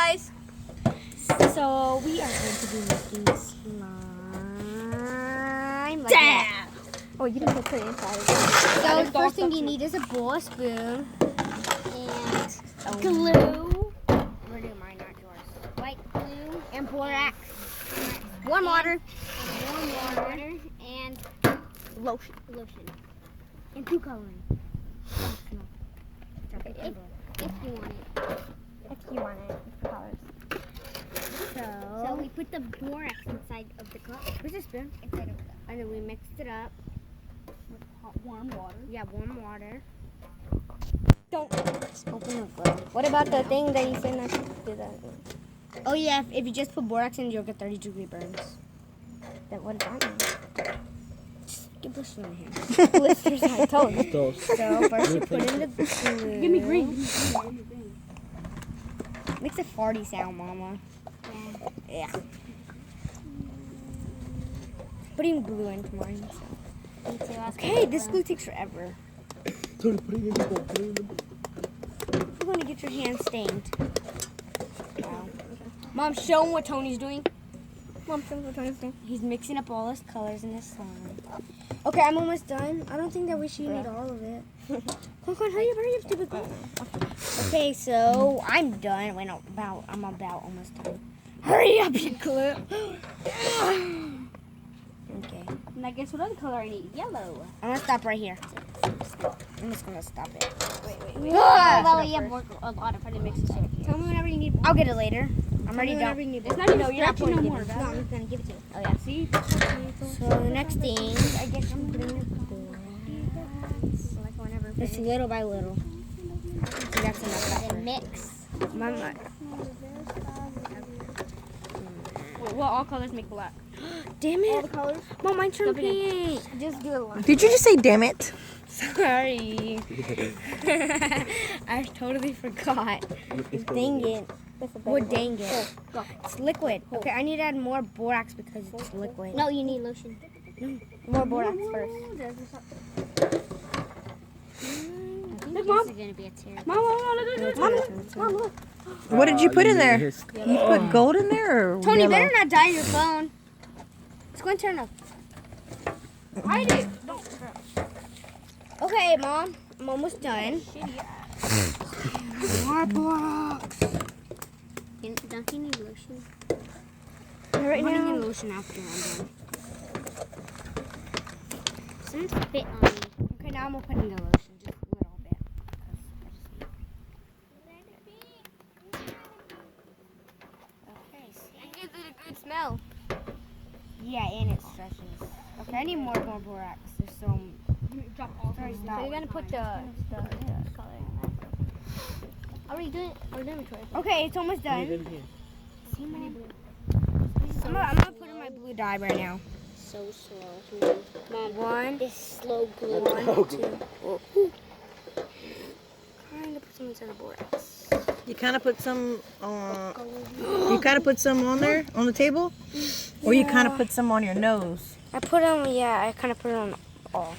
guys. So we are going to be making slime. Like Damn. oh, you didn't put it inside. Yeah, So there's the dark first thing stuff you too. need is a bowl, a spoon, and Glue. We're doing mine, not yours. White glue. And borax. Warm water. Warm water and Lotion. and food coloring. If you want it. If you want it, colors. So we put the borax inside of the cup. Where's the spoon? Inside of the And then we mixed it up. with hot warm water. Yeah, warm water. Don't open the glove. What about the thing that you said not to do that? Oh yeah, if you just put borax in, you'll get 30-degree burns. That what does that mean? Just get blisters on your hand. Blisters, I told you. So first you put in the glue. Give me green. Makes a farty sound, Mama. Yeah. Putting blue into mine. So. Okay, this glue takes forever. Tony, put it in the bowl. Put it in the bowl. You're going to get your hands stained. Wow. Mom, show him what Tony's doing. Mom, show him what Tony's doing. He's mixing up all his colors in his slime. Okay, I'm almost done. I don't think that we should need all of it. Come on, hurry up, stupid girl. Okay, so I'm done. Wait, no, I'm about almost done. Hurry up, you clip. Okay. And I guess what other color I need? Yellow. I'm going to stop right here. I'm just going to stop it. Wait. Ah! That way you have a lot of to mix this up. Tell me whenever you need. I'll get it later. I'm ready done. It's not even No, you're not stretchy going to no get more. it. No, I'm just going to give it to you. Oh yeah. See? So the next thing, I guess I'm putting it just little by little. So that's enough. And mix. Mama. Well, all colors make black. Damn All it. the colors. Mom, mine turned Dump it pink. Just do it one. Did you just say damn it? Sorry. I totally forgot. Dang it. What dang it? It's liquid. Okay, I need to add more borax because it's liquid. No, you need lotion. More borax first. Look, Mom. This is gonna be a terrible. Mom, look. What did you put in there? His- You put gold in there or Tony, yellow? better not die on your phone. It's going to turn off. Hide it. Okay, Mom. I'm almost done. More borax. Don't you need lotion? Right I'm now. putting In lotion after I'm done. Some spit on me. Okay, now I'm gonna put in the lotion just a little bit. Okay. It gives it a good smell. Yeah, and it stretches. Okay, I need more borax. There's some. Drop all. Sorry, So stop. you're gonna put the color. Are we doing? Are we doing it? Okay, it's almost Put it done. in here. See, Mom? I'm gonna put in my blue dye right now. So slow. Mom, one. It's slow glue. One, Oh, two. Kind of put some inside the borax. You kind of put some. You kind of put some on there on the table, or you kind of put some on your nose. I put on, yeah, I kind of put it on all.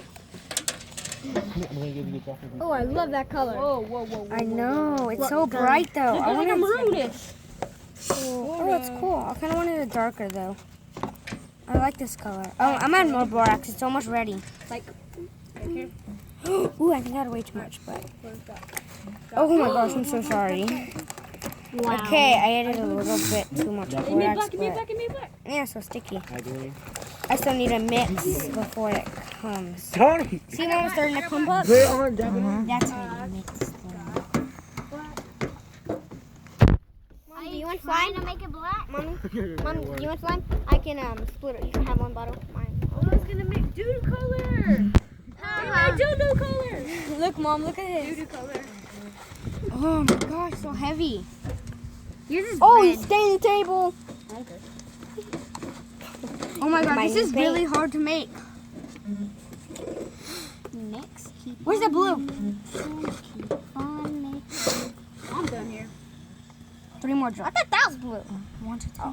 I'm gonna give you the chocolate. Oh, I love that color. Whoa. I know, it's so bright though. Look I like a want maroonish. Oh, it's cool. I kind of wanted it darker though. I like this color. Oh, I'm adding more borax. It's almost ready. Like, Ooh, I think I had way too much, but. Oh my gosh, I'm so sorry. wow. Okay, I added a little bit too much Give me borax, black, give me but black, give me black. yeah, it's so sticky. Hi, Julie. I still need to mix before it comes. Tony! See when it's starting to clump up? Put it on, dab it on. That's how you mix them. Do you want slime to make it black? Mommy, Mom, you want slime? I can split it. You can have one bottle. Mine. I was gonna make doo color. Doo color. Look, Mom, look at this. Doo color. Oh my gosh, so heavy. Yours is Oh, red. he's staying the table. Oh my god, this is really hard to make. Next, keep Where's the blue? on making. I'm done here. 3 more drops. I thought that was blue. 1, 2, 3.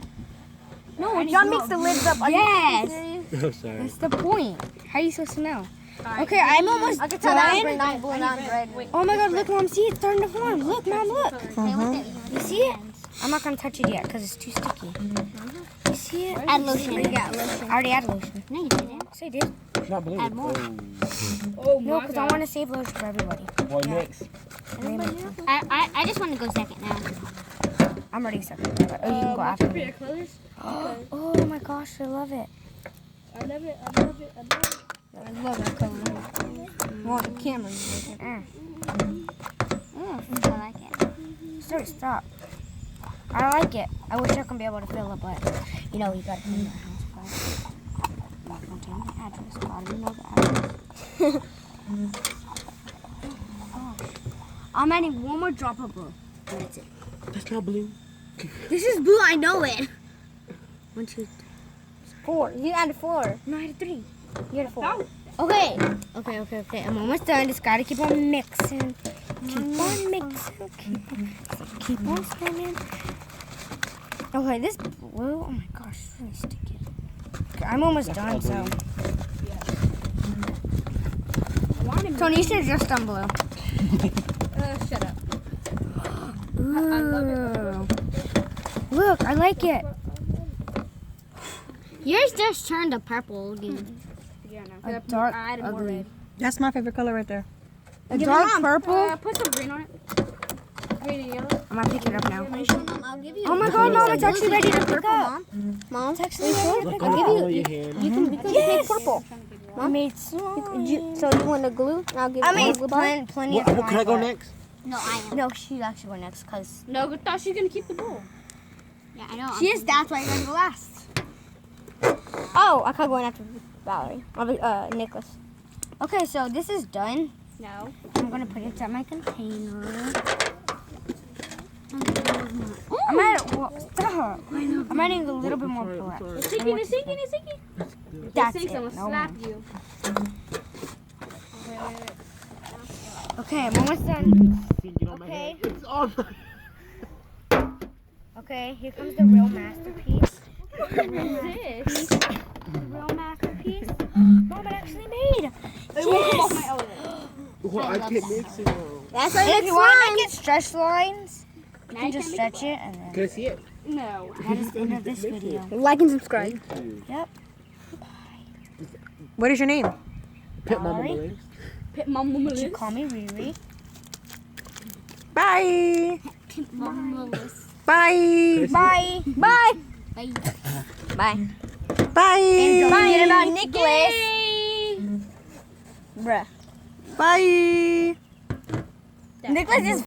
No, John makes the lids up. Yes. Oh, sorry. That's the point. How are you supposed to know? Okay, I'm almost I can tell that done. not blue, not red. Wait. Oh my god, look, Mom, see it's starting to form. Look, Mom, look. Say what that You see it? I'm not gonna touch it yet because it's too sticky. You see it? Add lotion. Yeah, lotion. I already added lotion. No, you didn't. Yes, I did. It's not blue. Add more. Oh. No, because I want to save lotion for everybody. Boy, next. I just want to go second now. I'm already second. Oh, you can go after me. colors? Oh my gosh, I love it. I love it. I love it. I love it. I love that color. Well, the camera. Oh, I like it. Sorry, stop. I like it. I wish I could be able to fill it, but you know, you gotta clean the house first. Not gonna tell me the address, but I do know the address. I'm adding one more drop of blue. That's it. That's not blue. This is blue. I know it. 1, 2, 3. 4. You added 4. No, I added 3. You added 4. Okay. Okay. I'm almost done. Just gotta keep on mixing. Keep on mixing. Keep on spinning. Okay, this blue. Oh my gosh, it's really sticky. Okay, I'm almost done, so. Tony, you should have just done blue. Shut up. Ooh. Look, I like it. Yours just turned to purple again. A dark, I added more ugly. red. That's my favorite color right there. A dark purple. Put some green on it. Green and yellow. I'm gonna pick it up now. I'll give you. Oh my god, Mom, it's actually ready to pick up. Mom. It's actually ready to Look, pick I'll up. follow your hand. Yes. Purple. I made slime. So you want the glue? I'll give you. I made glue plenty of What, can I go slime, but- next? No, I am. No, she's actually going next because No, I thought she was gonna keep the bowl. Yeah, I know. she is. That's why you're gonna go last. Oh, I can't go in after Valerie. Nicholas. Okay, so this is done. No. I'm gonna put it inside my container. I'm adding. Well, stop. I'm adding a little bit more black. It's sinking. It's sinking. It's sinking. That's It's it. sinking. I'm No gonna slap more. you. Okay, I'm almost done. Get on my Okay. head. It's on my Okay, here comes the real masterpiece. What is this? The real masterpiece. Mom, it actually made. Yes. Well, I can't mix it. That's why If you want to make it stretch lines, you can just stretch it and then. Can I see it? No. That is the end of this video. Like and subscribe. Yep. What is your name? Pet Mama Valerie? Malays. Pit mama You Melissa. call me Riri. Bye. Mama Bye. Bye. Bye. Bye. Bye. Bye. And don't forget about Nicholas. Bruh. Bye. Nicholas is